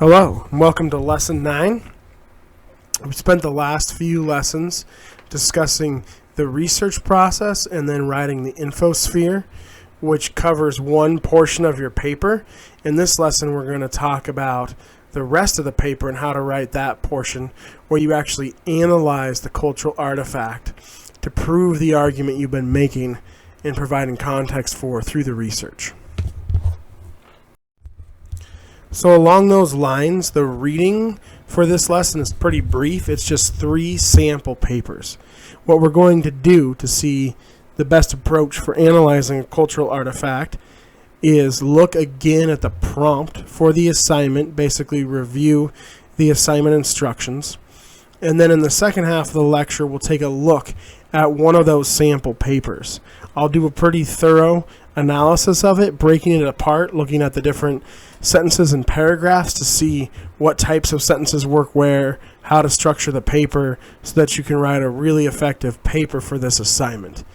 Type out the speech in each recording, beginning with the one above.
Hello, and welcome to Lesson 9. We spent the last few lessons discussing the research process and then writing the infosphere, which covers one portion of your paper. In this lesson, we're going to talk about the rest of the paper and how to write that portion where you actually analyze the cultural artifact to prove the argument you've been making and providing context for through the research. So along those lines, the reading for this lesson is pretty brief. It's just 3 sample papers. What we're going to do to see the best approach for analyzing a cultural artifact is look again at the prompt for the assignment, basically review the assignment instructions. And then in the second half of the lecture, we'll take a look at one of those sample papers. I'll do a pretty thorough analysis of it, breaking it apart, looking at the different sentences and paragraphs to see what types of sentences work where, how to structure the paper so that you can write a really effective paper for this assignment.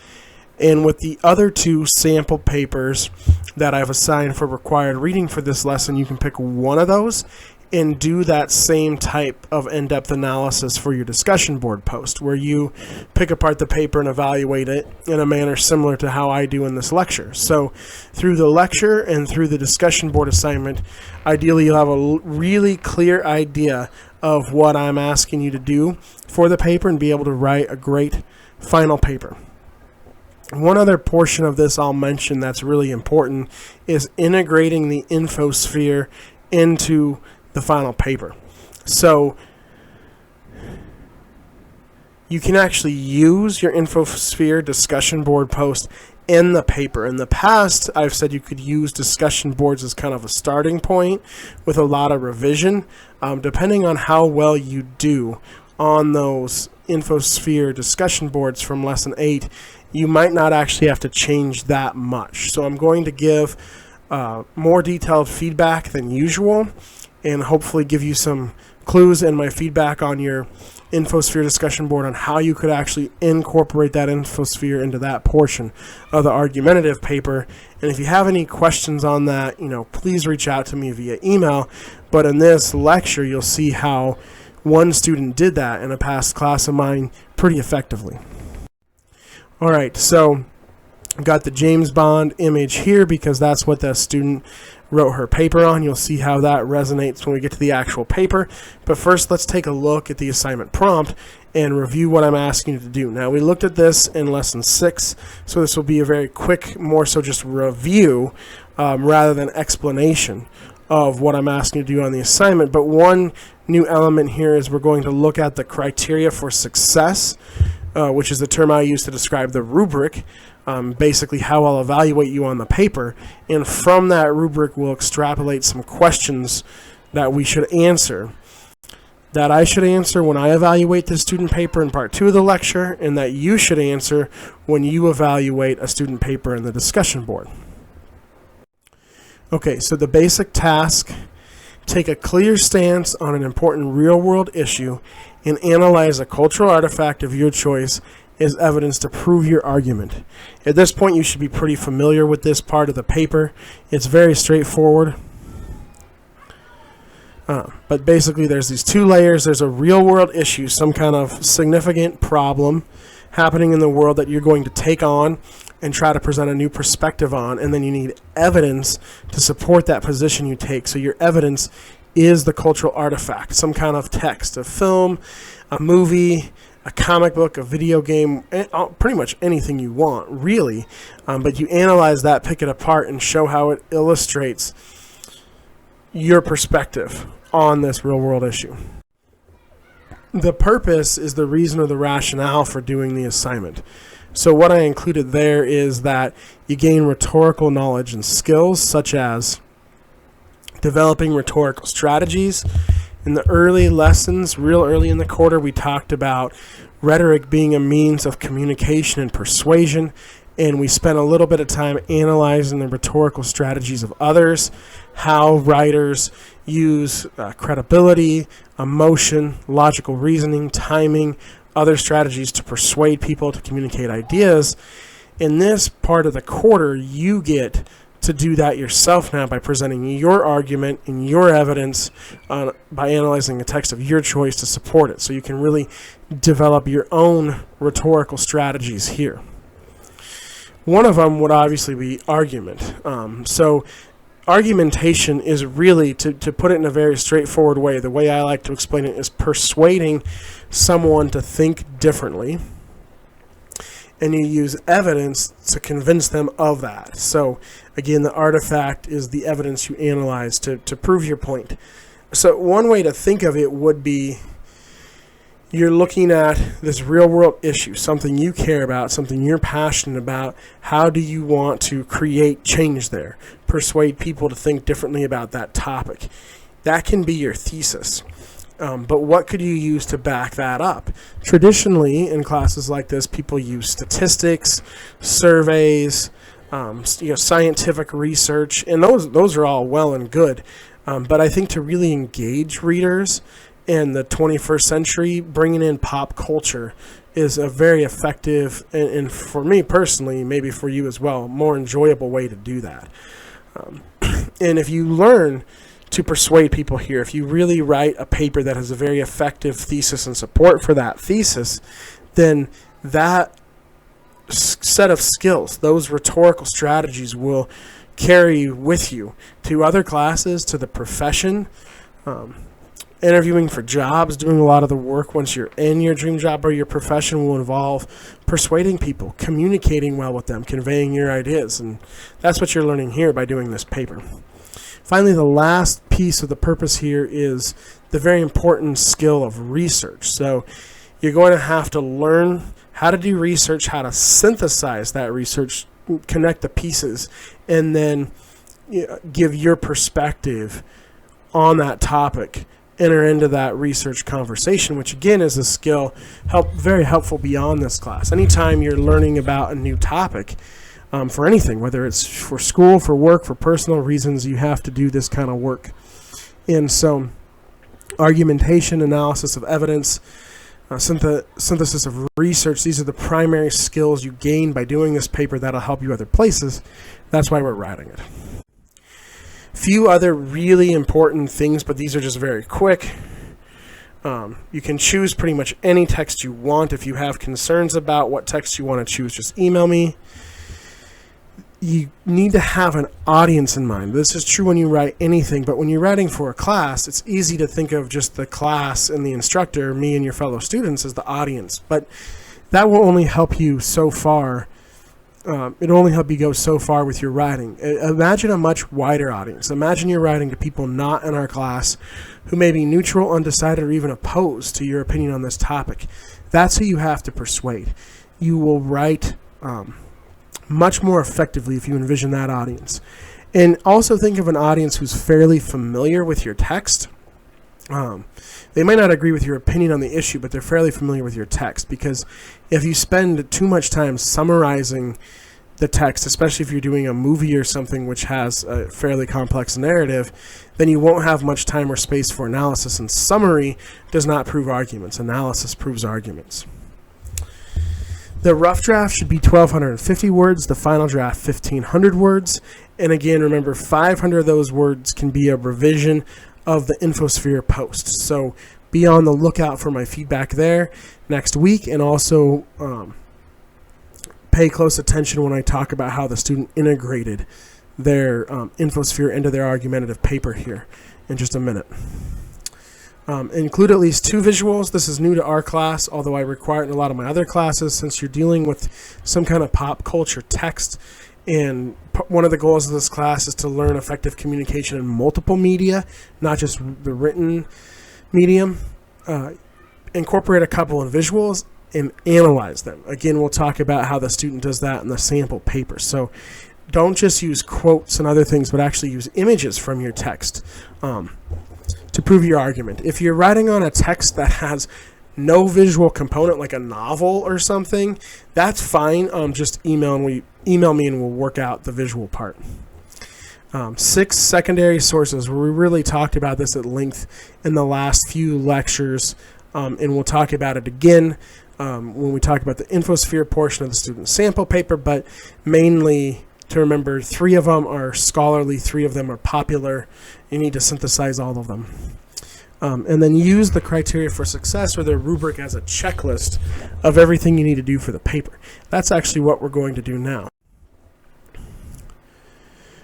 And with the other 2 sample papers that I've assigned for required reading for this lesson, you can pick one of those and do that same type of in-depth analysis for your discussion board post, where you pick apart the paper and evaluate it in a manner similar to how I do in this lecture. So through the lecture and through the discussion board assignment, ideally you'll have a really clear idea of what I'm asking you to do for the paper and be able to write a great final paper. One other portion of this I'll mention that's really important is integrating the infosphere into the final paper. So you can actually use your infosphere discussion board post in the paper. In the past, I've said you could use discussion boards as kind of a starting point with a lot of revision. Depending on how well you do on those infosphere discussion boards from lesson 8, you might not actually have to change that much. So I'm going to give more detailed feedback than usual and hopefully give you some clues in my feedback on your infosphere discussion board on how you could actually incorporate that infosphere into that portion of the argumentative paper. And if you have any questions on that, please reach out to me via email. But in this lecture, you'll see how one student did that in a past class of mine pretty effectively. All right, so I've got the James Bond image here because that's what the student wrote her paper on. You'll see how that resonates when we get to the actual paper. But first, let's take a look at the assignment prompt and review what I'm asking you to do. Now, we looked at this in lesson 6, so this will be a very quick, more so just review rather than explanation of what I'm asking you to do on the assignment. But one new element here is we're going to look at the criteria for success, which is the term I use to describe the rubric. Basically how I'll evaluate you on the paper, and from that rubric we'll extrapolate some questions that we should answer, that I should answer when I evaluate the student paper in part 2 of the lecture, and that you should answer when you evaluate a student paper in the discussion board. Okay, so the basic task: take a clear stance on an important real-world issue and analyze a cultural artifact of your choice as evidence to prove your argument. At this point, you should be pretty familiar with this part of the paper. It's very straightforward. But basically, there's these 2 layers. There's a real-world issue, some kind of significant problem happening in the world that you're going to take on and try to present a new perspective on. And then you need evidence to support that position you take. So your evidence is the cultural artifact, some kind of text, a film, a movie, a comic book, a video game, pretty much anything you want, really. But you analyze that, pick it apart, and show how it illustrates your perspective on this real-world issue. The purpose is the reason or the rationale for doing the assignment. So what I included there is that you gain rhetorical knowledge and skills, such as developing rhetorical strategies. In the early lessons, real early in the quarter, we talked about rhetoric being a means of communication and persuasion, and we spent a little bit of time analyzing the rhetorical strategies of others, how writers use credibility, emotion, logical reasoning, timing, other strategies to persuade people to communicate ideas. In this part of the quarter, you get to do that yourself now by presenting your argument and your evidence by analyzing a text of your choice to support it. So you can really develop your own rhetorical strategies here. One of them would obviously be argument. So argumentation is really, to put it in a very straightforward way, the way I like to explain it is persuading someone to think differently, and you use evidence to convince them of that. So again, the artifact is the evidence you analyze to prove your point. So one way to think of it would be, you're looking at this real world issue, something you care about, something you're passionate about. How do you want to create change there? Persuade people to think differently about that topic. That can be your thesis. But what could you use to back that up? Traditionally, in classes like this, people use statistics, surveys, scientific research, and those are all well and good. But I think to really engage readers in the 21st century, bringing in pop culture is a very effective, and for me personally, maybe for you as well, more enjoyable way to do that. And if you learn to persuade people here, if you really write a paper that has a very effective thesis and support for that thesis, then that set of skills, those rhetorical strategies, will carry with you to other classes, to the profession, interviewing for jobs, doing a lot of the work once you're in your dream job or your profession will involve persuading people, communicating well with them, conveying your ideas, and that's what you're learning here by doing this paper. Finally, the last piece of the purpose here is the very important skill of research. So you're going to have to learn how to do research, how to synthesize that research, connect the pieces, and then give your perspective on that topic, enter into that research conversation, which again is a skill very helpful beyond this class. Anytime you're learning about a new topic, for anything, whether it's for school, for work, for personal reasons, you have to do this kind of work. And so argumentation, analysis of evidence, synthesis of research, these are the primary skills you gain by doing this paper that'll help you other places. That's why we're writing it. Few other really important things, but these are just very quick. You can choose pretty much any text you want. If you have concerns about what text you want to choose, just email me. You need to have an audience in mind. This is true when you write anything, but when you're writing for a class, it's easy to think of just the class and the instructor, me and your fellow students, as the audience. But that will only help you so far. It'll only help you go so far with your writing. Imagine a much wider audience. Imagine you're writing to people not in our class who may be neutral, undecided, or even opposed to your opinion on this topic. That's who you have to persuade. You will write much more effectively if you envision that audience. And also think of an audience who's fairly familiar with your text. They might not agree with your opinion on the issue, but they're fairly familiar with your text, because if you spend too much time summarizing the text, especially if you're doing a movie or something which has a fairly complex narrative, then you won't have much time or space for analysis, and summary does not prove arguments. Analysis proves arguments. The rough draft should be 1,250 words, the final draft 1,500 words, and again, remember, 500 of those words can be a revision of the Infosphere post. So be on the lookout for my feedback there next week, and also pay close attention when I talk about how the student integrated their Infosphere into their argumentative paper here in just a minute. Include at least 2 visuals. This is new to our class, although I require it in a lot of my other classes, since you're dealing with some kind of pop culture text. And one of the goals of this class is to learn effective communication in multiple media, not just the written medium. Incorporate a couple of visuals and analyze them. Again, we'll talk about how the student does that in the sample paper. So don't just use quotes and other things, but actually use images from your text to prove your argument. If you're writing on a text that has no visual component, like a novel or something, that's fine. Just email me and we'll work out the visual part. 6 secondary sources. We really talked about this at length in the last few lectures, and we'll talk about it again when we talk about the Infosphere portion of the student sample paper, but mainly to remember 3 of them are scholarly, 3 of them are popular. You need to synthesize all of them. And then use the criteria for success or the rubric as a checklist of everything you need to do for the paper. That's actually what we're going to do now.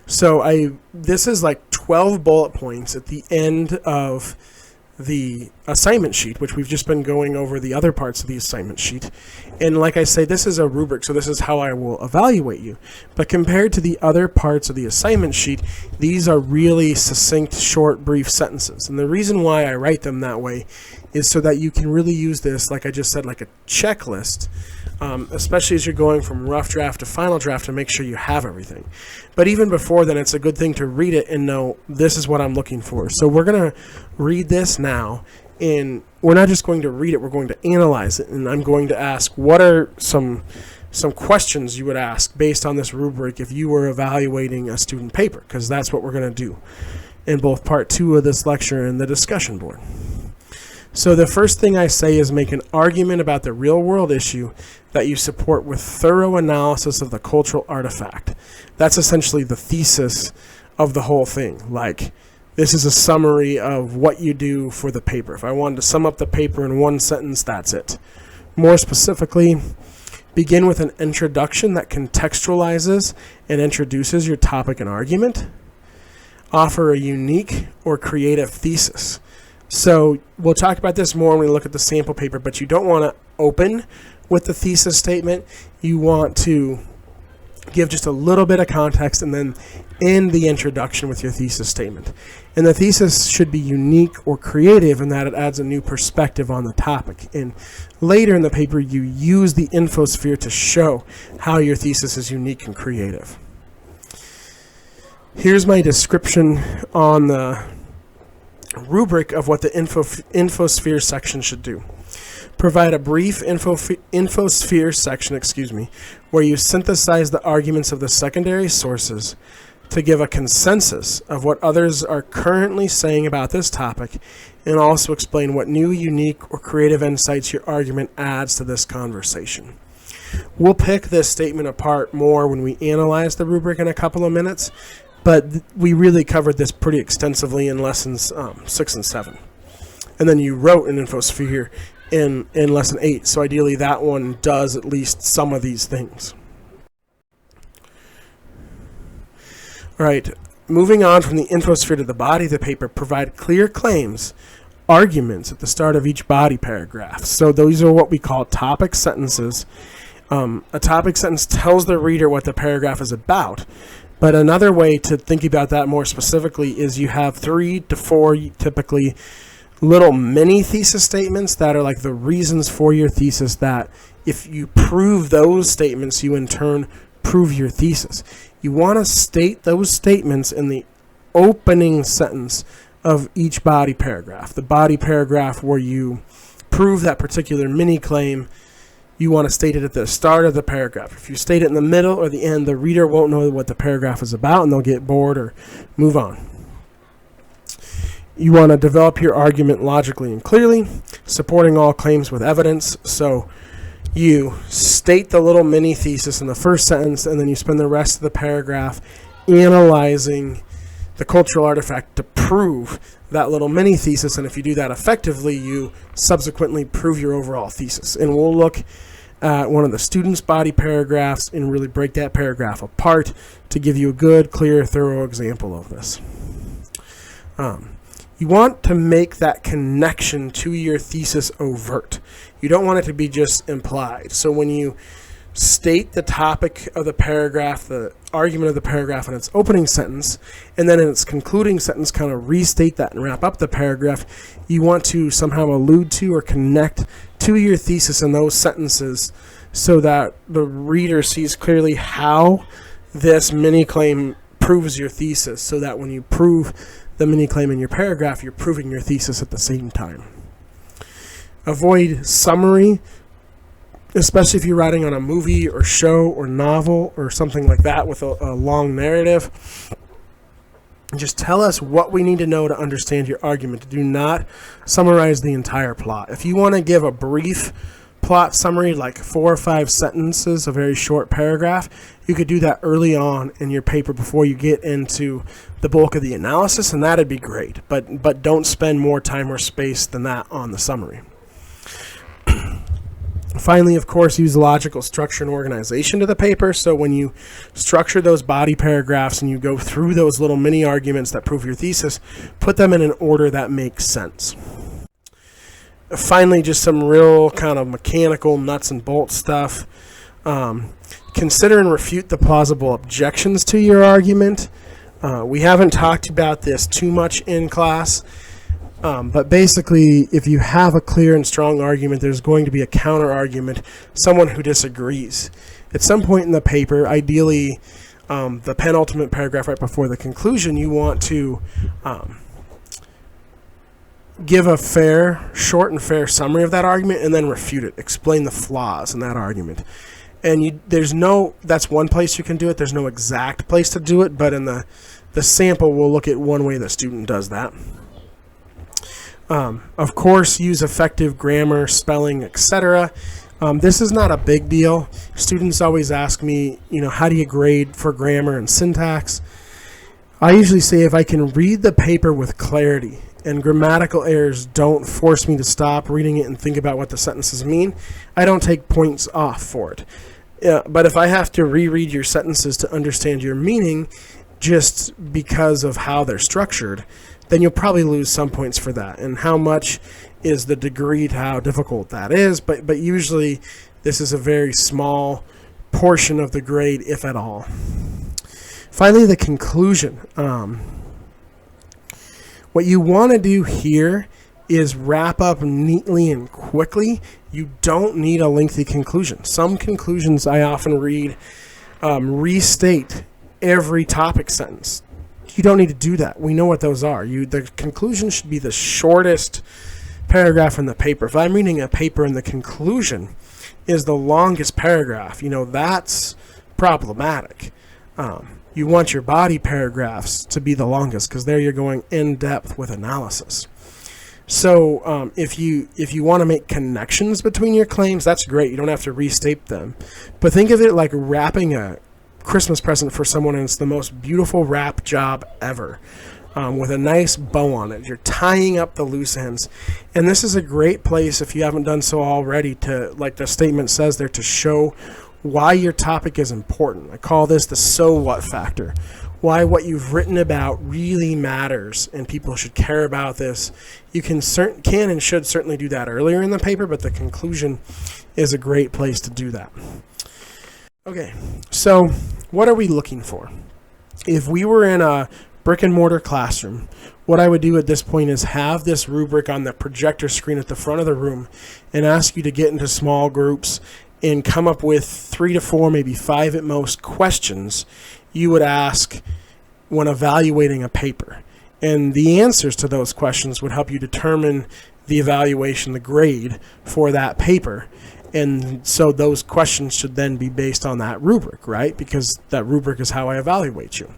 So this is like 12 bullet points at the end of the assignment sheet, which we've just been going over the other parts of the assignment sheet. And like I say, this is a rubric, so this is how I will evaluate you. But compared to the other parts of the assignment sheet, these are really succinct, short, brief sentences. And the reason why I write them that way is so that you can really use this, like I just said, like a checklist, especially as you're going from rough draft to final draft to make sure you have everything. But even before then, it's a good thing to read it and know this is what I'm looking for. So we're going to read this now, and we're not just going to read it, we're going to analyze it. And I'm going to ask, what are some questions you would ask based on this rubric if you were evaluating a student paper? Because that's what we're going to do in both part 2 of this lecture and the discussion board. So the first thing I say is make an argument about the real-world issue that you support with thorough analysis of the cultural artifact. That's essentially the thesis of the whole thing. Like, this is a summary of what you do for the paper. If I wanted to sum up the paper in one sentence, that's it. More specifically, begin with an introduction that contextualizes and introduces your topic and argument. Offer a unique or creative thesis. So we'll talk about this more when we look at the sample paper, but you don't want to open with the thesis statement. You want to give just a little bit of context and then end the introduction with your thesis statement. And the thesis should be unique or creative in that it adds a new perspective on the topic. And later in the paper, you use the infosphere to show how your thesis is unique and creative. Here's my description on the rubric of what the infosphere section should do. Provide a brief infosphere section, where you synthesize the arguments of the secondary sources to give a consensus of what others are currently saying about this topic, and also explain what new, unique, or creative insights your argument adds to this conversation. We'll pick this statement apart more when we analyze the rubric in a couple of minutes, but we really covered this pretty extensively in lessons 6 and 7. And then you wrote an infosphere in lesson 8, so ideally that one does at least some of these things. All right, moving on from the infosphere to the body of the paper, provide clear claims, arguments at the start of each body paragraph. So those are what we call topic sentences. A topic sentence tells the reader what the paragraph is about. But another way to think about that more specifically is you have 3 to 4 typically little mini thesis statements that are like the reasons for your thesis, that if you prove those statements, you in turn prove your thesis. You want to state those statements in the opening sentence of each body paragraph. The body paragraph where you prove that particular mini claim, you want to state it at the start of the paragraph. If you state it in the middle or the end, the reader won't know what the paragraph is about and they'll get bored or move on. You want to develop your argument logically and clearly, supporting all claims with evidence. So you state the little mini thesis in the first sentence, and then you spend the rest of the paragraph analyzing the cultural artifact to prove that little mini thesis. And if you do that effectively, you subsequently prove your overall thesis. And we'll look at one of the students' body paragraphs and really break that paragraph apart to give you a good, clear, thorough example of this. You want to make that connection to your thesis overt. You don't want it to be just implied. So when you state the topic of the paragraph, the argument of the paragraph in its opening sentence, and then in its concluding sentence kind of restate that and wrap up the paragraph, you want to somehow allude to or connect to your thesis in those sentences so that the reader sees clearly how this mini claim proves your thesis, so that when you prove the mini claim in your paragraph, you're proving your thesis at the same time. Avoid summary, especially if you're writing on a movie or show or novel or something like that with a long narrative. Just tell us what we need to know to understand your argument. Do not summarize the entire plot. If you want to give a brief plot summary, like 4 or 5 sentences, a very short paragraph, you could do that early on in your paper before you get into the bulk of the analysis, and that'd be great. But don't spend more time or space than that on the summary. Finally, of course, use logical structure and organization to the paper. So when you structure those body paragraphs and you go through those little mini arguments that prove your thesis, put them in an order that makes sense. Finally, just some real kind of mechanical nuts and bolts stuff. Consider and refute the plausible objections to your argument. We haven't talked about this too much in class. But basically, if you have a clear and strong argument, there's going to be a counter argument, someone who disagrees. At some point in the paper, ideally the penultimate paragraph right before the conclusion, you want to give a short and fair summary of that argument and then refute it, explain the flaws in that argument. And that's one place you can do it. There's no exact place to do it, but in the sample, we'll look at one way the student does that. Of course, use effective grammar, spelling, etc. This is not a big deal. Students always ask me, how do you grade for grammar and syntax? I usually say if I can read the paper with clarity and grammatical errors don't force me to stop reading it and think about what the sentences mean, I don't take points off for it. But if I have to reread your sentences to understand your meaning just because of how they're structured, then you'll probably lose some points for that. And how much is the degree to how difficult that is, but usually this is a very small portion of the grade, if at all. Finally, the conclusion. What you want to do here is wrap up neatly and quickly. You don't need a lengthy conclusion. Some conclusions I often read restate every topic sentence. You don't need to do that. We know what those are. The conclusion should be the shortest paragraph in the paper. If I'm reading a paper and the conclusion is the longest paragraph, that's problematic. You want your body paragraphs to be the longest because there you're going in depth with analysis. So if you want to make connections between your claims, that's great. You don't have to restate them. But think of it like wrapping a Christmas present for someone, and it's the most beautiful wrap job ever, with a nice bow on it. You're tying up the loose ends, and this is a great place, if you haven't done so already, to, like the statement says there, to show why your topic is important. I call this the so what factor. Why what you've written about really matters and people should care about this. You can and should certainly do that earlier in the paper, but the conclusion is a great place to do that. Okay, so what are we looking for? If we were in a brick and mortar classroom, what I would do at this point is have this rubric on the projector screen at the front of the room and ask you to get into small groups and come up with 3 to 4, maybe 5 at most, questions you would ask when evaluating a paper. And the answers to those questions would help you determine the evaluation, the grade for that paper. And so those questions should then be based on that rubric, right? Because that rubric is how I evaluate you.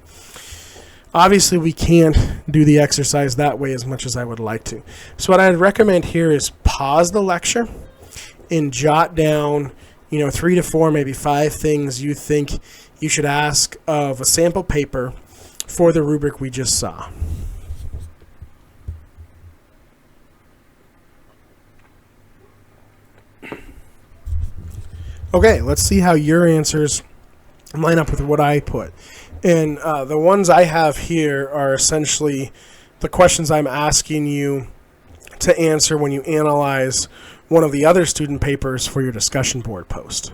Obviously, we can't do the exercise that way as much as I would like to. So what I'd recommend here is pause the lecture and jot down, 3 to 4, maybe 5 things you think you should ask of a sample paper for the rubric we just saw. Okay, let's see how your answers line up with what I put. And the ones I have here are essentially the questions I'm asking you to answer when you analyze one of the other student papers for your discussion board post.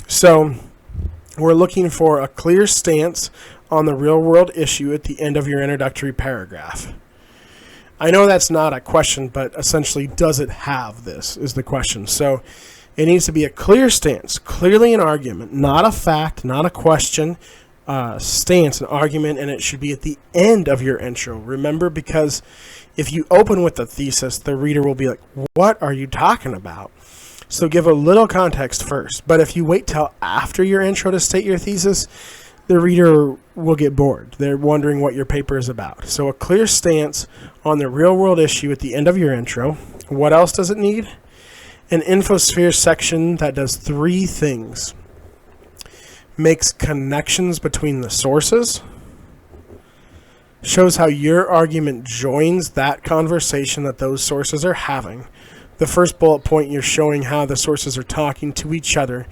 So we're looking for a clear stance on the real-world issue at the end of your introductory paragraph. I know that's not a question, but essentially, does it have this is the question. So it needs to be a clear stance, clearly an argument, not a fact, not a question, stance, an argument, and it should be at the end of your intro. Remember, because if you open with the thesis, the reader will be like, what are you talking about? So give a little context first. But if you wait till after your intro to state your thesis, the reader will get bored. They're wondering what your paper is about. So a clear stance on the real-world issue at the end of your intro. What else does it need? An infosphere section that does three things: makes connections between the sources, shows how your argument joins that conversation that those sources are having. The first bullet point, you're showing how the sources are talking to each other,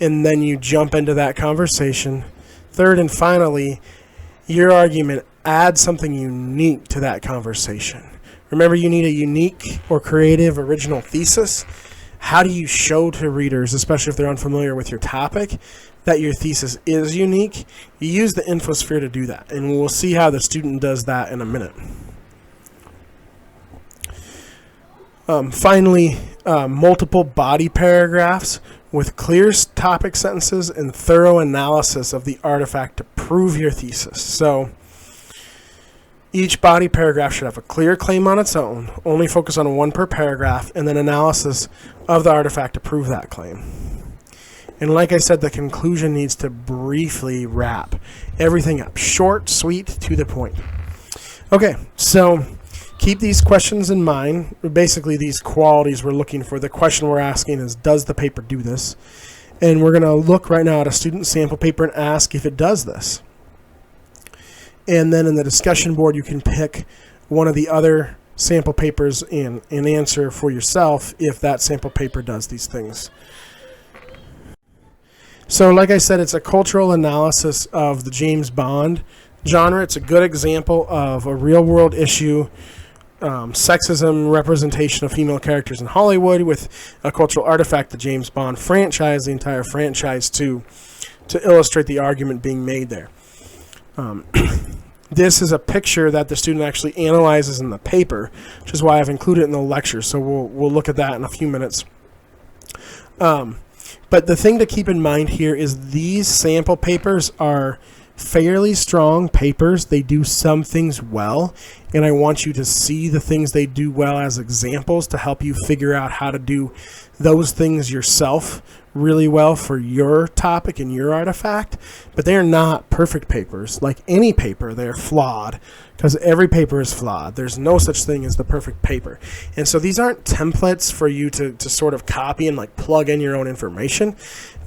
and then you jump into that conversation. Third and finally, your argument adds something unique to that conversation. Remember, you need a unique or creative original thesis. How do you show to readers, especially if they're unfamiliar with your topic, that your thesis is unique? You use the infosphere to do that, and we'll see how the student does that in a minute. Finally, multiple body paragraphs with clear topic sentences and thorough analysis of the artifact to prove your thesis. So each body paragraph should have a clear claim on its own, only focus on one per paragraph, and then analysis of the artifact to prove that claim. And like I said, the conclusion needs to briefly wrap everything up. Short, sweet, to the point. Okay, so keep these questions in mind. Basically, these qualities we're looking for. The question we're asking is, does the paper do this? And we're going to look right now at a student sample paper and ask if it does this. And then in the discussion board, you can pick one of the other sample papers and answer for yourself if that sample paper does these things. So like I said, it's a cultural analysis of the James Bond genre. It's a good example of a real-world issue, sexism, representation of female characters in Hollywood with a cultural artifact, the James Bond franchise, the entire franchise, to illustrate the argument being made there. This is a picture that the student actually analyzes in the paper, which is why I've included it in the lecture. So we'll look at that in a few minutes. But the thing to keep in mind here is these sample papers are fairly strong papers. They do some things well, and I want you to see the things they do well as examples to help you figure out how to do those things yourself really well for your topic and your artifact. But they're not perfect papers. Like any paper, they're flawed, because every paper is flawed. There's no such thing as the perfect paper. And so these aren't templates for you to sort of copy and like plug in your own information.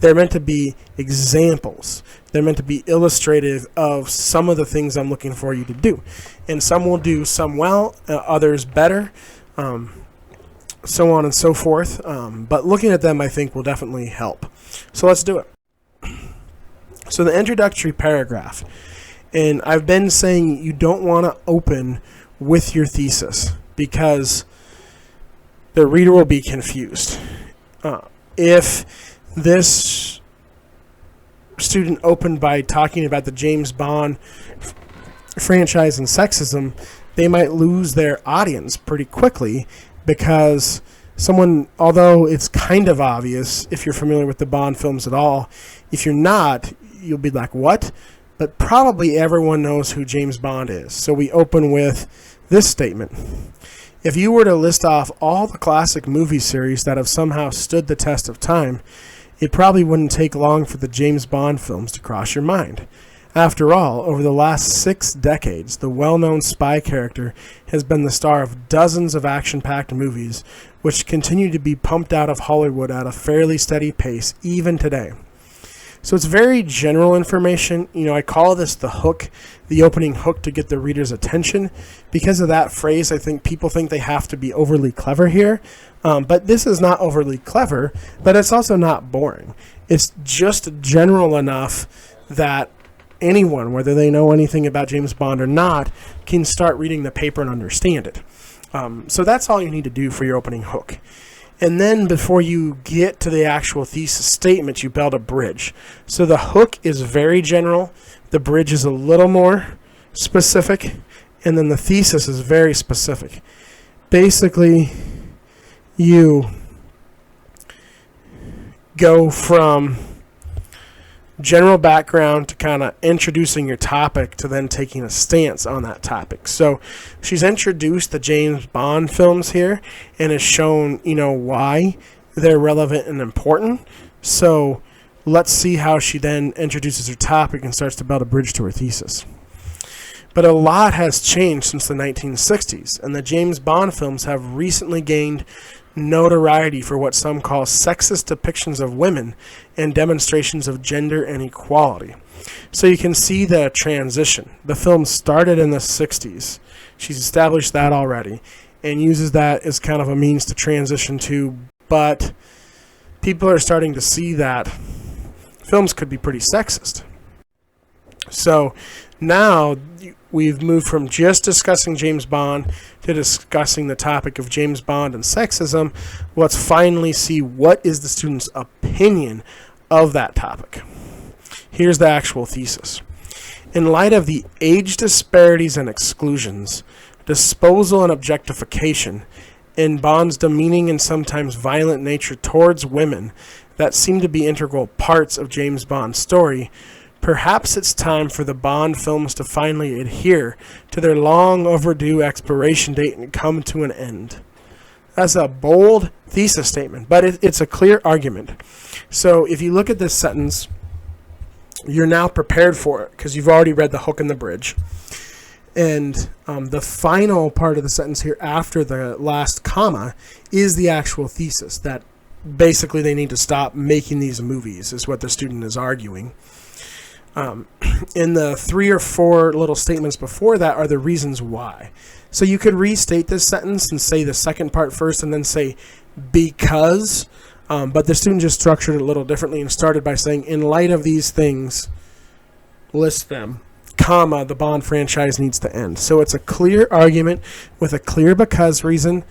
They're meant to be examples. They're meant to be illustrative of some of the things I'm looking for you to do. And some will do some well, others better, so on and so forth. But looking at them, I think, will definitely help. So let's do it. So the introductory paragraph. And I've been saying you don't want to open with your thesis because the reader will be confused. If this student opened by talking about the James Bond franchise and sexism, they might lose their audience pretty quickly, because someone, although it's kind of obvious if you're familiar with the Bond films at all, if you're not, you'll be like, what? But probably everyone knows who James Bond is. So we open with this statement. If you were to list off all the classic movie series that have somehow stood the test of time, it probably wouldn't take long for the James Bond films to cross your mind. After all, over the last 6 decades, the well-known spy character has been the star of dozens of action-packed movies, which continue to be pumped out of Hollywood at a fairly steady pace, even today. So it's very general information. You know, I call this the hook, the opening hook, to get the reader's attention. Because of that phrase, I think people think they have to be overly clever here. But this is not overly clever, but it's also not boring. It's just general enough that anyone, whether they know anything about James Bond or not, can start reading the paper and understand it. So that's all you need to do for your opening hook. And then before you get to the actual thesis statement, you build a bridge. So the hook is very general, the bridge is a little more specific, and then the thesis is very specific. Basically, you go from general background to kind of introducing your topic to then taking a stance on that topic. So she's introduced the James Bond films here and has shown, you know, why they're relevant and important. So let's see how she then introduces her topic and starts to build a bridge to her thesis. But a lot has changed since the 1960s, and the James Bond films have recently gained notoriety for what some call sexist depictions of women and demonstrations of gender inequality. So you can see the transition. The film started in the 60s. She's established that already and uses that as kind of a means to transition to, but people are starting to see that films could be pretty sexist. So now we've moved from just discussing James Bond to discussing the topic of James Bond and sexism. Let's finally see what is the student's opinion of that topic. Here's the actual thesis. In light of the age disparities and exclusions, disposal and objectification, in Bond's demeaning and sometimes violent nature towards women that seem to be integral parts of James Bond's story, perhaps it's time for the Bond films to finally adhere to their long overdue expiration date and come to an end. That's a bold thesis statement, but it's a clear argument. So if you look at this sentence, you're now prepared for it because you've already read the hook and the bridge. And the final part of the sentence here after the last comma is the actual thesis, that basically they need to stop making these movies, is what the student is arguing. In the 3 or 4 little statements before that are the reasons why. So you could restate this sentence and say the second part first and then say because, but the student just structured it a little differently and started by saying, in light of these things, list them, comma, the Bond franchise needs to end. So it's a clear argument with a clear because reason.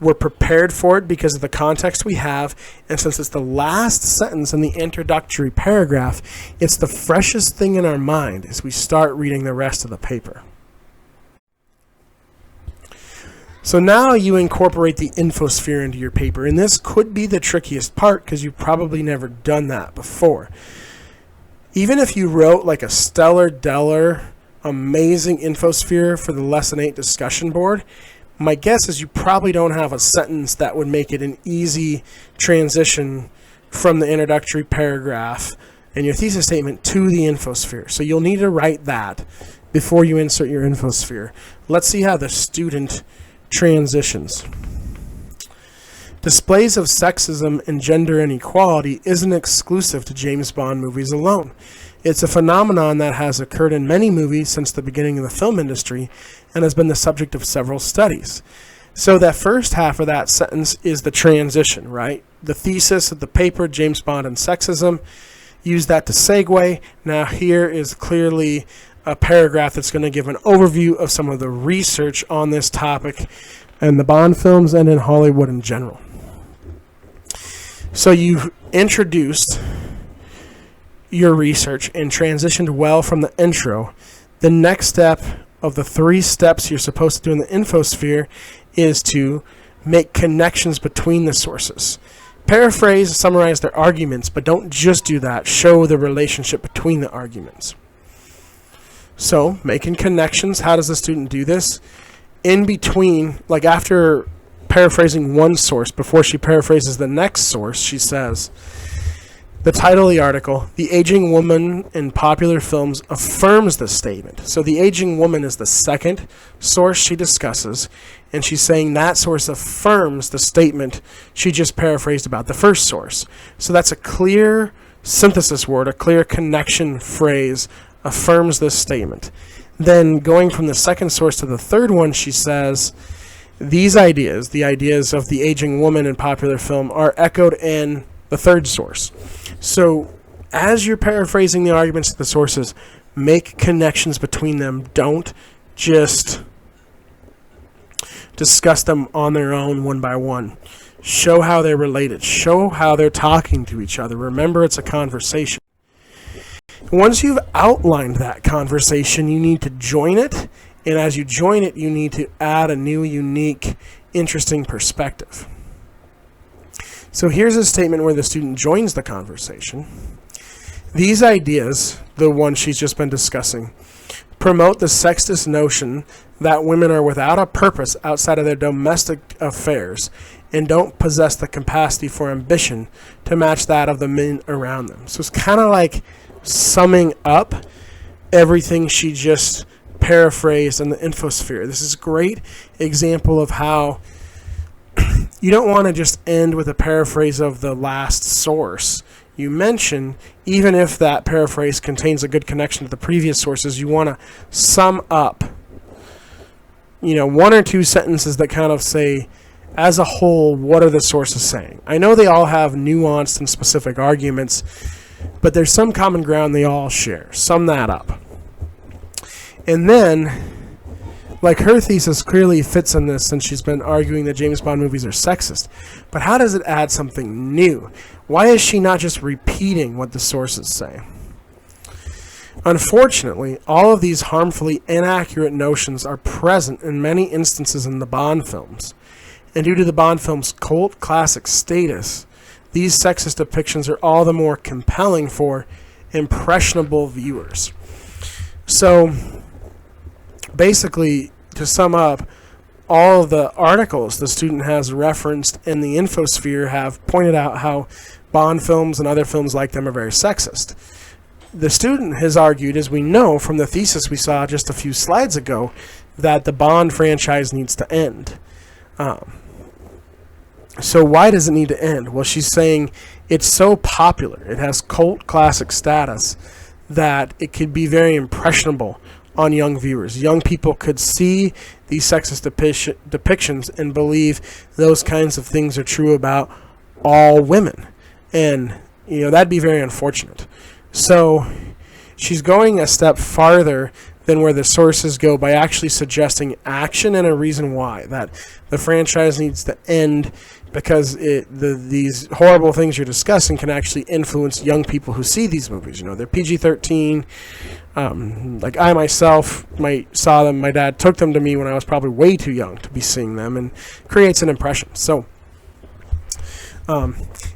We're prepared for it because of the context we have, and since it's the last sentence in the introductory paragraph, it's the freshest thing in our mind as we start reading the rest of the paper. So now you incorporate the infosphere into your paper, and this could be the trickiest part because you've probably never done that before. Even if you wrote like a stellar, amazing infosphere for the Lesson 8 discussion board, my guess is you probably don't have a sentence that would make it an easy transition from the introductory paragraph and your thesis statement to the infosphere. So you'll need to write that before you insert your infosphere. Let's see how the student transitions. Displays of sexism and gender inequality isn't exclusive to James Bond movies alone. It's a phenomenon that has occurred in many movies since the beginning of the film industry and has been the subject of several studies. So that first half of that sentence is the transition, right? The thesis of the paper, James Bond and sexism, use that to segue. Now here is clearly a paragraph that's going to give an overview of some of the research on this topic in the Bond films and in Hollywood in general. So you've introduced your research and transitioned well from the intro. The next step of the 3 steps you're supposed to do in the infosphere is to make connections between the sources. Paraphrase, summarize their arguments, but don't just do that. Show the relationship between the arguments. So, making connections, how does the student do this? In between, like after paraphrasing one source, before she paraphrases the next source, she says, the title of the article, "The Aging Woman in Popular Films," affirms this statement. So the aging woman is the second source she discusses, and she's saying that source affirms the statement she just paraphrased about the first source. So that's a clear synthesis word, a clear connection phrase, affirms this statement. Then going from the second source to the third one, she says, these ideas, the ideas of the aging woman in popular film, are echoed in the third source. So as you're paraphrasing the arguments of the sources, make connections between them. Don't just discuss them on their own one by one. Show how they're related. Show how they're talking to each other. Remember, it's a conversation. Once you've outlined that conversation, you need to join it. And as you join it, you need to add a new, unique, interesting perspective. So here's a statement where the student joins the conversation. These ideas, the ones she's just been discussing, promote the sexist notion that women are without a purpose outside of their domestic affairs and don't possess the capacity for ambition to match that of the men around them. So it's kind of like summing up everything she just paraphrased in the infosphere. This is a great example of how you don't want to just end with a paraphrase of the last source you mention. Even if that paraphrase contains a good connection to the previous sources, you want to sum up, one or two sentences that kind of say, as a whole, what are the sources saying? I know they all have nuanced and specific arguments, but there's some common ground they all share. Sum that up. And then, like, her thesis clearly fits in this, since she's been arguing that James Bond movies are sexist. But how does it add something new? Why is she not just repeating what the sources say? Unfortunately, all of these harmfully inaccurate notions are present in many instances in the Bond films. And due to the Bond film's cult classic status, these sexist depictions are all the more compelling for impressionable viewers. So, basically, to sum up, all of the articles the student has referenced in the infosphere have pointed out how Bond films and other films like them are very sexist. The student has argued, as we know from the thesis we saw just a few slides ago, that the Bond franchise needs to end. So why does it need to end? Well, she's saying it's so popular, it has cult classic status, that it could be very impressionable on young viewers. Young people could see these sexist depictions and believe those kinds of things are true about all women. And, that'd be very unfortunate. So she's going a step farther than where the sources go by actually suggesting action and a reason why. That the franchise needs to end because these horrible things you're discussing can actually influence young people who see these movies. They're PG-13. Like I myself saw them. My dad took them to me when I was probably way too young to be seeing them, and creates an impression. So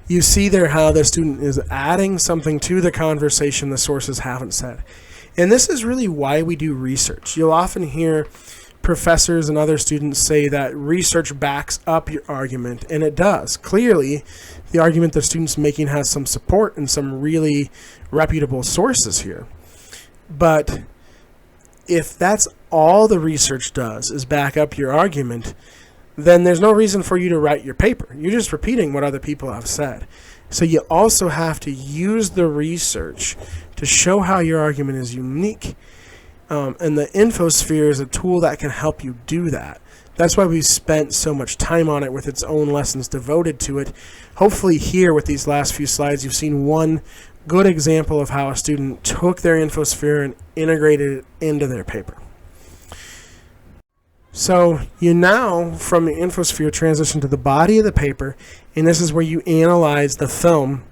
you see there how the student is adding something to the conversation the sources haven't said. And this is really why we do research. You'll often hear professors and other students say that research backs up your argument, and it does. Clearly, the argument the student's making has some support and some really reputable sources here. But if that's all the research does is back up your argument, then there's no reason for you to write your paper. You're just repeating what other people have said. So you also have to use the research to show how your argument is unique. And the infosphere is a tool that can help you do that. That's why we've spent so much time on it with its own lessons devoted to it. Hopefully here with these last few slides, you've seen one good example of how a student took their infosphere and integrated it into their paper. So you now, from the infosphere, transition to the body of the paper, and this is where you analyze the film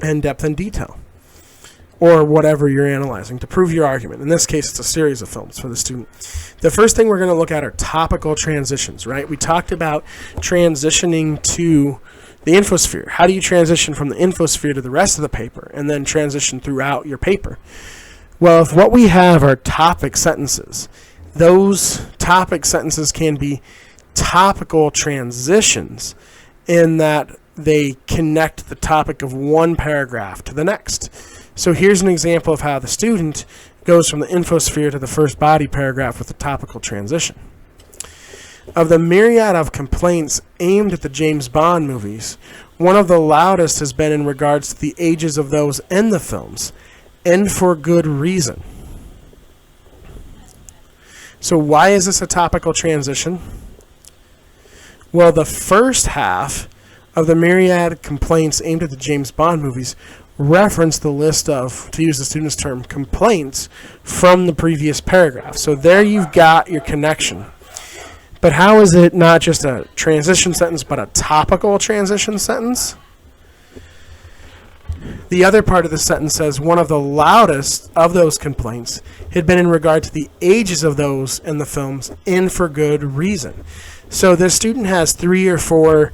in depth and detail, or whatever you're analyzing to prove your argument. In this case, it's a series of films for the student. The first thing we're going to look at are topical transitions, right? We talked about transitioning to the infosphere. How do you transition from the infosphere to the rest of the paper and then transition throughout your paper? Well, if what we have are topic sentences, those topic sentences can be topical transitions in that they connect the topic of one paragraph to the next. So here's an example of how the student goes from the infosphere to the first body paragraph with a topical transition. Of the myriad of complaints aimed at the James Bond movies, one of the loudest has been in regards to the ages of those in the films, and for good reason. So why is this a topical transition? Well, the first half of the myriad complaints aimed at the James Bond movies reference the list of, to use the student's term, complaints from the previous paragraph. So there you've got your connection. But how is it not just a transition sentence, but a topical transition sentence? The other part of the sentence says one of the loudest of those complaints had been in regard to the ages of those in the films, and for good reason. So the student has 3 or 4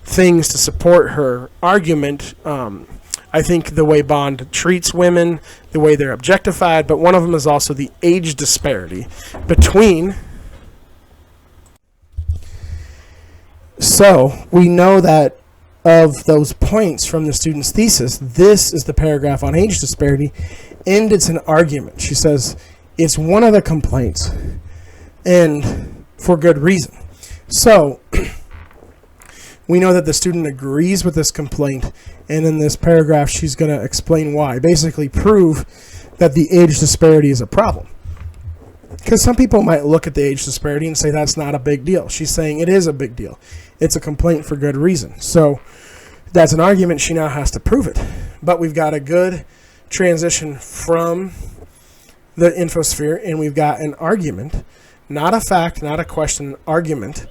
things to support her argument. I think the way Bond treats women, the way they're objectified, but one of them is also the age disparity between. So we know that of those points from the student's thesis, this is the paragraph on age disparity, and it's an argument. She says it's one of the complaints, and for good reason. So We know that the student agrees with this complaint, and in this paragraph she's going to explain why. Basically prove that the age disparity is a problem. Because some people might look at the age disparity and say that's not a big deal. She's saying it is a big deal. It's a complaint for good reason. So that's an argument. She now has to prove it. But we've got a good transition from the infosphere, and we've got an argument, not a fact, not a question, an argument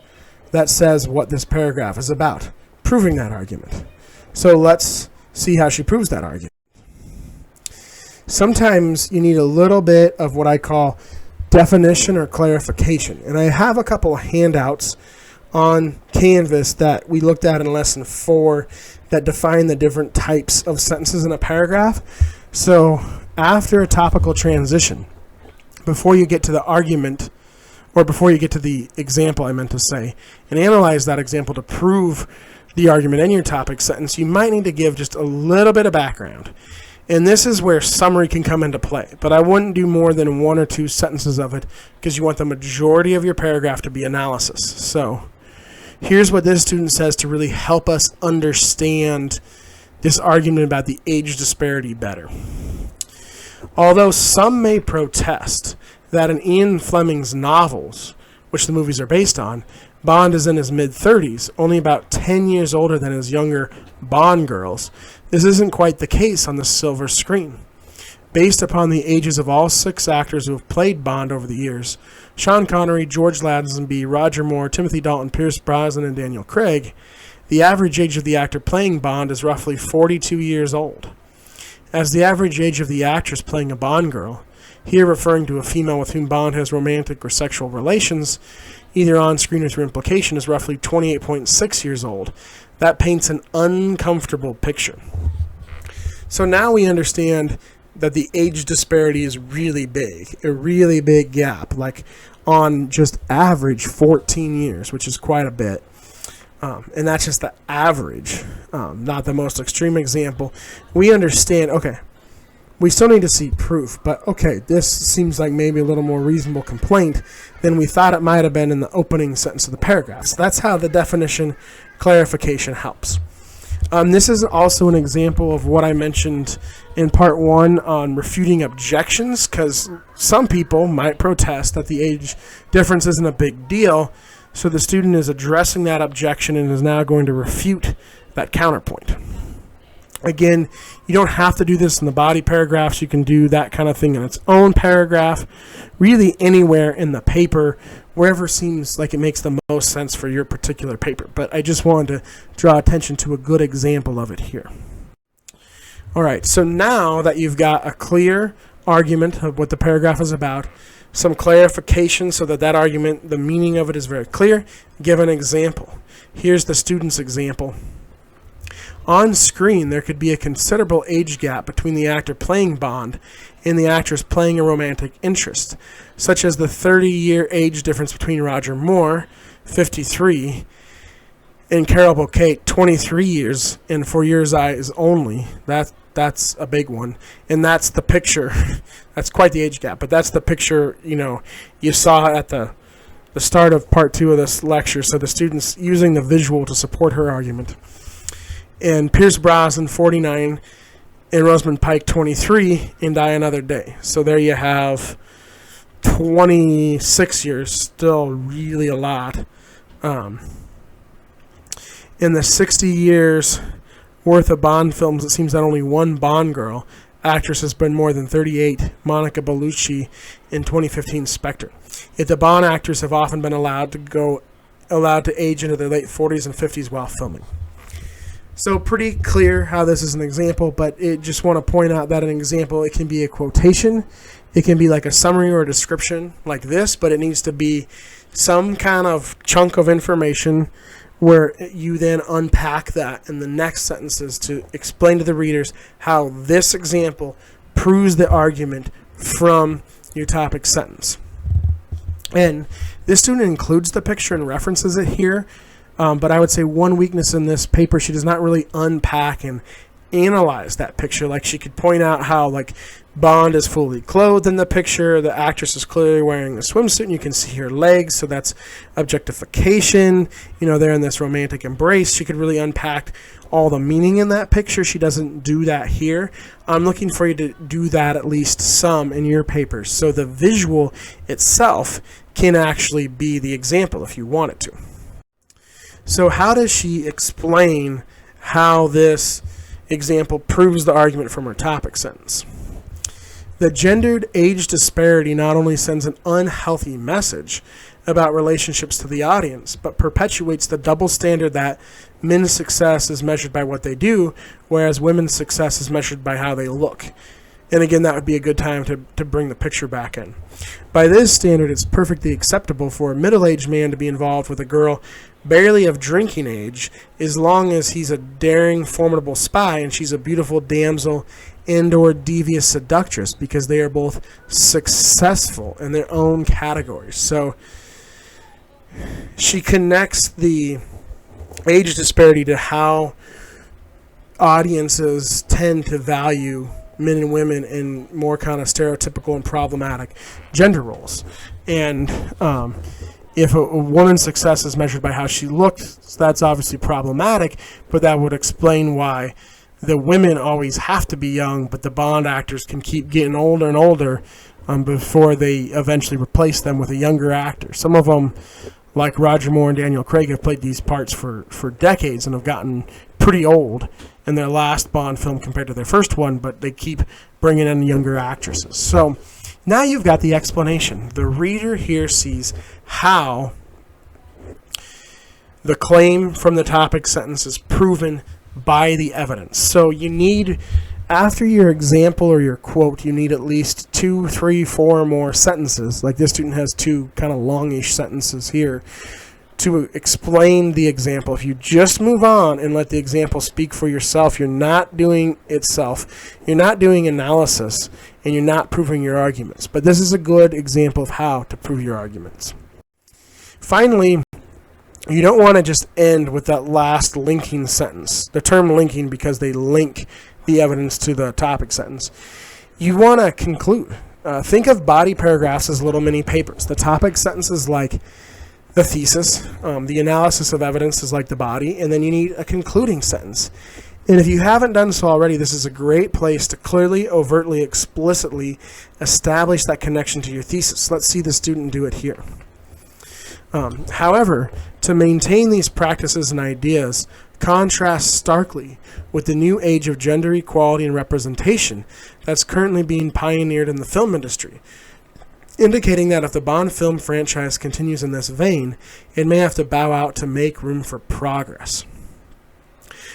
that says what this paragraph is about, proving that argument. So let's see how she proves that argument. Sometimes you need a little bit of what I call definition or clarification. And I have a couple of handouts on Canvas that we looked at in lesson 4 that define the different types of sentences in a paragraph. So after a topical transition, before you get to the argument, or before you get to the example I meant to say, and analyze that example to prove the argument in your topic sentence, you might need to give just a little bit of background. And this is where summary can come into play. But I wouldn't do more than 1 or 2 sentences of it because you want the majority of your paragraph to be analysis. So here's what this student says to really help us understand this argument about the age disparity better. Although some may protest that in Ian Fleming's novels, which the movies are based on, Bond is in his mid-30s, only about 10 years older than his younger Bond girls, this isn't quite the case on the silver screen. Based upon the ages of all 6 actors who have played Bond over the years, Sean Connery, George Lazenby, Roger Moore, Timothy Dalton, Pierce Brosnan, and Daniel Craig, the average age of the actor playing Bond is roughly 42 years old. As the average age of the actress playing a Bond girl, here referring to a female with whom Bond has romantic or sexual relations, either on screen or through implication, is roughly 28.6 years old. That paints an uncomfortable picture. So now we understand that the age disparity is really big, a really big gap, like on just average 14 years, which is quite a bit. And that's just the average, not the most extreme example. We understand, okay, we still need to see proof, but okay, this seems like maybe a little more reasonable complaint than we thought it might have been in the opening sentence of the paragraph. So that's how the definition clarification helps. This is also an example of what I mentioned in part 1 on refuting objections, because some people might protest that the age difference isn't a big deal, so the student is addressing that objection and is now going to refute that counterpoint. Again, you don't have to do this in the body paragraphs. You can do that kind of thing in its own paragraph, really anywhere in the paper, wherever seems like it makes the most sense for your particular paper. But I just wanted to draw attention to a good example of it here. All right, so now that you've got a clear argument of what the paragraph is about, some clarification so that that argument, the meaning of it is very clear, give an example. Here's the student's example. On screen, there could be a considerable age gap between the actor playing Bond and the actress playing a romantic interest, such as the 30-year age difference between Roger Moore, 53, and Carol Bouquet, 23 years, and For Your Eyes Only. That's a big one. And that's the picture. That's quite the age gap, but that's the picture, you saw at the start of part 2 of this lecture. So the student's using the visual to support her argument. And Pierce Brosnan, 49, and Rosamund Pike, 23, and Die Another Day. So there you have 26 years, still really a lot. In the 60 years worth of Bond films, it seems that only one Bond girl actress has been more than 38, Monica Bellucci in 2015 Spectre. Yet the Bond actors have often been allowed to age into their late 40s and 50s while filming. So pretty clear how this is an example, but I just want to point out that an example, it can be a quotation, it can be like a summary or a description like this, but it needs to be some kind of chunk of information where you then unpack that in the next sentences to explain to the readers how this example proves the argument from your topic sentence. And this student includes the picture and references it here. But I would say one weakness in this paper, she does not really unpack and analyze that picture. Like, she could point out how, like, Bond is fully clothed in the picture, the actress is clearly wearing a swimsuit, and you can see her legs, so that's objectification. You know, they're in this romantic embrace. She could really unpack all the meaning in that picture. She doesn't do that here. I'm looking for you to do that at least some in your papers, so the visual itself can actually be the example if you want it to. So how does she explain how this example proves the argument from her topic sentence? The gendered age disparity not only sends an unhealthy message about relationships to the audience, but perpetuates the double standard that men's success is measured by what they do, whereas women's success is measured by how they look. And again, that would be a good time to bring the picture back in. By this standard, it's perfectly acceptable for a middle-aged man to be involved with a girl barely of drinking age, as long as he's a daring, formidable spy and she's a beautiful damsel and/or devious seductress, because they are both successful in their own categories. So she connects the age disparity to how audiences tend to value men and women in more kind of stereotypical and problematic gender roles. And if a woman's success is measured by how she looks, that's obviously problematic, but that would explain why the women always have to be young, but the Bond actors can keep getting older and older before they eventually replace them with a younger actor. Some of them, like Roger Moore and Daniel Craig, have played these parts for decades and have gotten pretty old in their last Bond film compared to their first one, but they keep bringing in younger actresses. So now you've got the explanation. The reader here sees how the claim from the topic sentence is proven by the evidence. So you need, after your example or your quote, you need at least 2, 3, 4 more sentences. Like this student has 2 kind of longish sentences here to explain the example. If you just move on and let the example speak for yourself, you're not doing itself. You're not doing analysis, and you're not proving your arguments. But this is a good example of how to prove your arguments. Finally, you don't want to just end with that last linking sentence. The term linking because they link the evidence to the topic sentence. You want to conclude. Think of body paragraphs as little mini papers. The topic sentence is like the thesis. The analysis of evidence is like the body. And then you need a concluding sentence. And if you haven't done so already, this is a great place to clearly, overtly, explicitly establish that connection to your thesis. Let's see the student do it here. However, to maintain these practices and ideas contrasts starkly with the new age of gender equality and representation that's currently being pioneered in the film industry, indicating that if the Bond film franchise continues in this vein, it may have to bow out to make room for progress.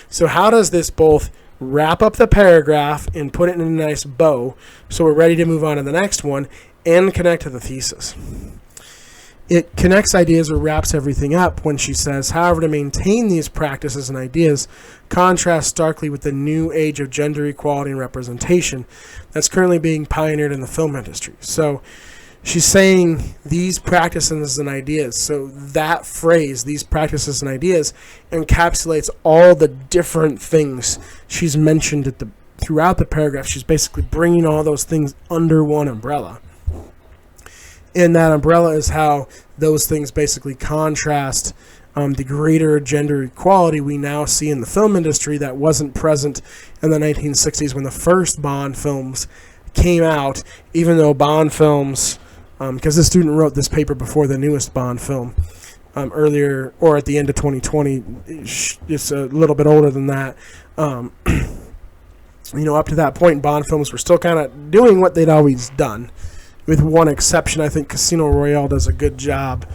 So how does this both wrap up the paragraph and put it in a nice bow so we're ready to move on to the next one and connect to the thesis? It connects ideas or wraps everything up when she says, however, to maintain these practices and ideas contrast starkly with the new age of gender equality and representation that's currently being pioneered in the film industry. So she's saying these practices and ideas. So that phrase, these practices and ideas, encapsulates all the different things she's mentioned throughout the paragraph. She's basically bringing all those things under one umbrella. And that umbrella is how those things basically contrast the greater gender equality we now see in the film industry that wasn't present in the 1960s when the first Bond films came out, even though Bond films, because this student wrote this paper before the newest Bond film, earlier, or at the end of 2020, it's a little bit older than that. Up to that point, Bond films were still kind of doing what they'd always done. With one exception, I think Casino Royale does a good job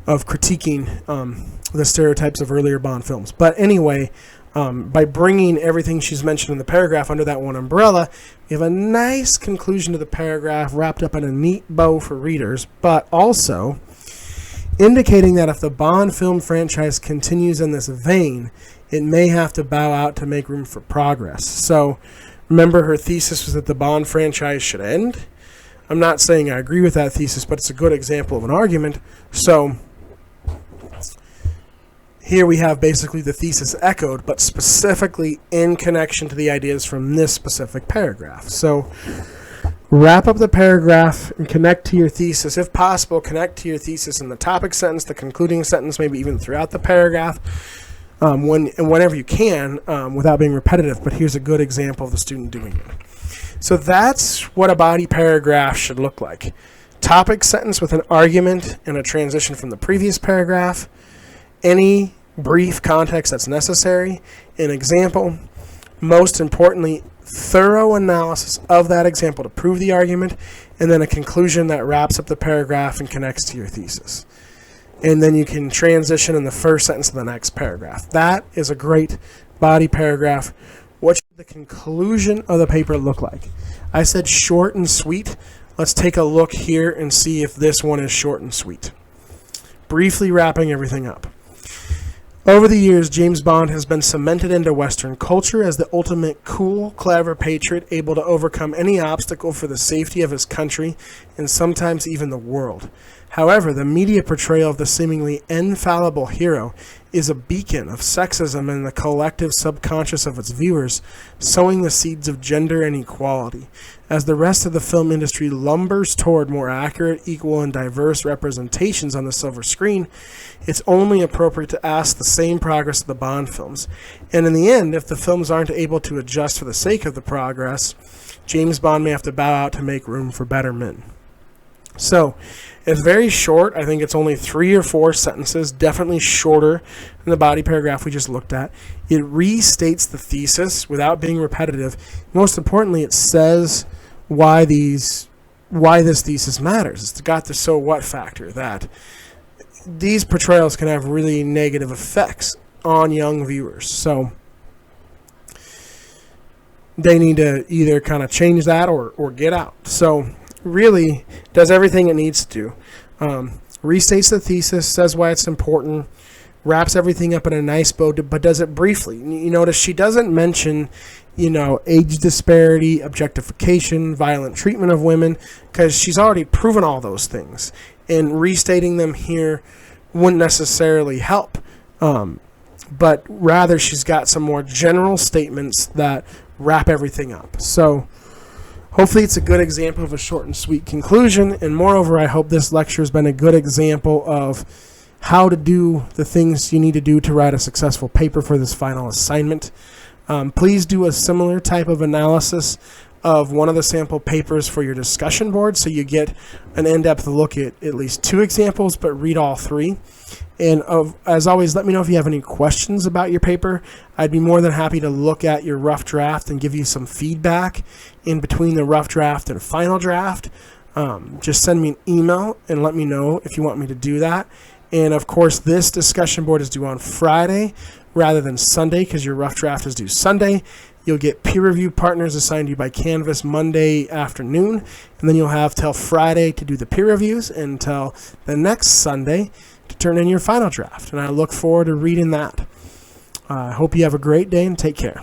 of critiquing the stereotypes of earlier Bond films. But anyway, by bringing everything she's mentioned in the paragraph under that one umbrella, we have a nice conclusion to the paragraph wrapped up in a neat bow for readers, but also indicating that if the Bond film franchise continues in this vein, it may have to bow out to make room for progress. So remember, her thesis was that the Bond franchise should end. I'm not saying I agree with that thesis, but it's a good example of an argument. So Here we have basically the thesis echoed, but specifically in connection to the ideas from this specific paragraph. So wrap up the paragraph and connect to your thesis. If possible, connect to your thesis in the topic sentence, the concluding sentence, maybe even throughout the paragraph, whenever you can, without being repetitive. But here's a good example of the student doing it. So that's what a body paragraph should look like. Topic sentence with an argument and a transition from the previous paragraph. Any brief context that's necessary. An example. Most importantly, thorough analysis of that example to prove the argument, and then a conclusion that wraps up the paragraph and connects to your thesis. And then you can transition in the first sentence to the next paragraph. That is a great body paragraph. What should the conclusion of the paper look like? I said short and sweet. Let's take a look here and see if this one is short and sweet. Briefly wrapping everything up. Over the years, James Bond has been cemented into Western culture as the ultimate cool, clever patriot able to overcome any obstacle for the safety of his country and sometimes even the world. However, the media portrayal of the seemingly infallible hero is a beacon of sexism in the collective subconscious of its viewers, sowing the seeds of gender inequality. As the rest of the film industry lumbers toward more accurate, equal, and diverse representations on the silver screen, it's only appropriate to ask the same progress of the Bond films. And in the end, if the films aren't able to adjust for the sake of the progress, James Bond may have to bow out to make room for better men. So, it's very short. I think it's only 3 or 4 sentences, definitely shorter than the body paragraph we just looked at. It restates the thesis without being repetitive. Most importantly, it says why this thesis matters. It's got the so what factor that these portrayals can have really negative effects on young viewers. So they need to either kind of change that or get out. So really does everything it needs to do. Restates the thesis, says why it's important, wraps everything up in a nice bow, but does it briefly. You notice she doesn't mention, age disparity, objectification, violent treatment of women, because she's already proven all those things. And restating them here wouldn't necessarily help. But rather she's got some more general statements that wrap everything up. So hopefully it's a good example of a short and sweet conclusion, and moreover, I hope this lecture has been a good example of how to do the things you need to do to write a successful paper for this final assignment. Please do a similar type of analysis of one of the sample papers for your discussion board so you get an in-depth look at least 2 examples, but read all 3. And as always, let me know if you have any questions about your paper. I'd be more than happy to look at your rough draft and give you some feedback in between the rough draft and final draft. Just send me an email and let me know if you want me to do that. And of course, this discussion board is due on Friday rather than Sunday because your rough draft is due Sunday. You'll get peer review partners assigned to you by Canvas Monday afternoon, and then you'll have till Friday to do the peer reviews until the next Sunday to turn in your final draft. And I look forward to reading that. I hope you have a great day and take care.